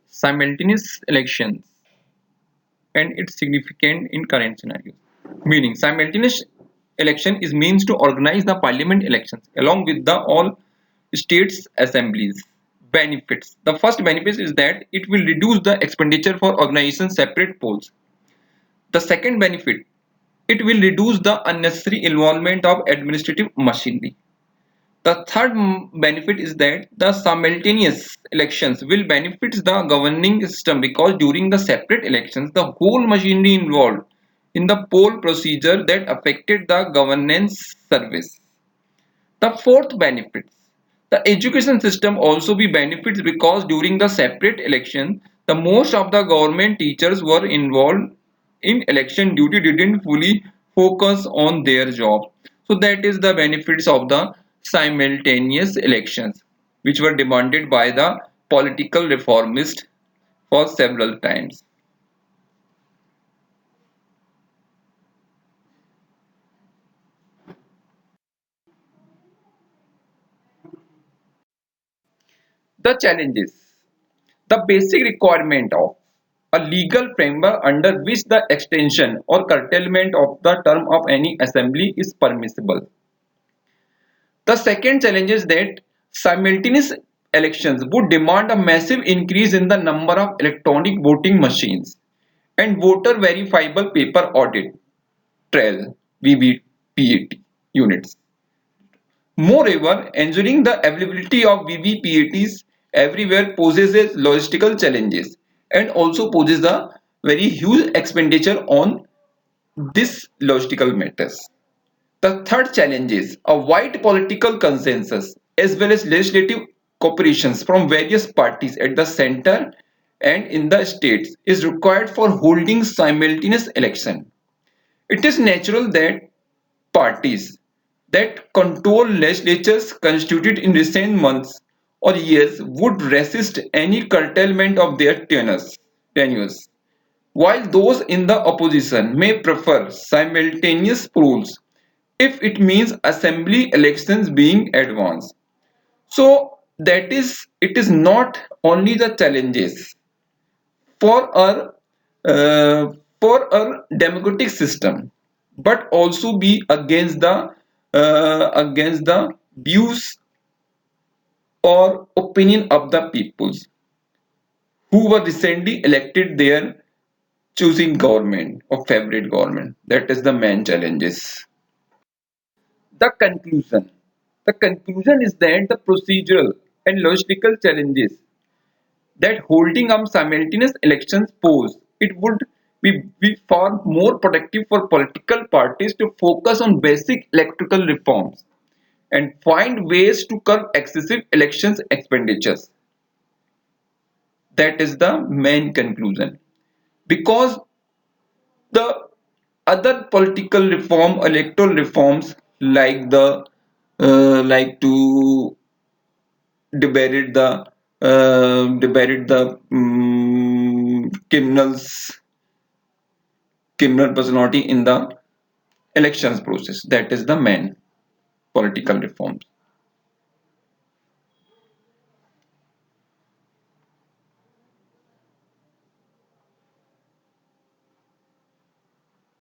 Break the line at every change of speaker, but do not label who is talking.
simultaneous elections and it's significant in current scenarios. Meaning, simultaneous election is means to organize the parliament elections along with the all states assemblies. Benefits. The first benefit is that it will reduce the expenditure for organizing separate polls. The second benefit, it will reduce the unnecessary involvement of administrative machinery. The third benefit is that the simultaneous elections will benefit the governing system because during the separate elections, the whole machinery involved in the poll procedure that affected the governance service. The fourth benefit, the education system also be benefits because during the separate election, the most of the government teachers were involved in election duty didn't fully focus on their job. So that is the benefits of the simultaneous elections, which were demanded by the political reformists for several times. The challenges. The basic requirement of a legal framework under which the extension or curtailment of the term of any assembly is permissible. The second challenge is that simultaneous elections would demand a massive increase in the number of electronic voting machines and voter verifiable paper audit trail VVPAT units. Moreover, ensuring the availability of VVPATs everywhere poses a logistical challenges and also poses a very huge expenditure on this logistical matters. The third challenge is a wide political consensus as well as legislative cooperations from various parties at the center and in the states is required for holding simultaneous election. It is natural that parties that control legislatures constituted in recent months or years would resist any curtailment of their tenures, while those in the opposition may prefer simultaneous polls if it means assembly elections being advanced. So that is, it is not only the challenges for our uh, for our democratic system, but also be against the views or opinion of the peoples who were recently elected their choosing government or favorite government. That is the main challenges. The conclusion. The conclusion is that the procedural and logistical challenges that holding up simultaneous elections pose, it would be far more productive for political parties to focus on basic electoral reforms and find ways to curb excessive elections expenditures. That is the main conclusion. Because the other political reform, electoral reforms like to debated the criminal personality in the elections process. That is the main political reforms.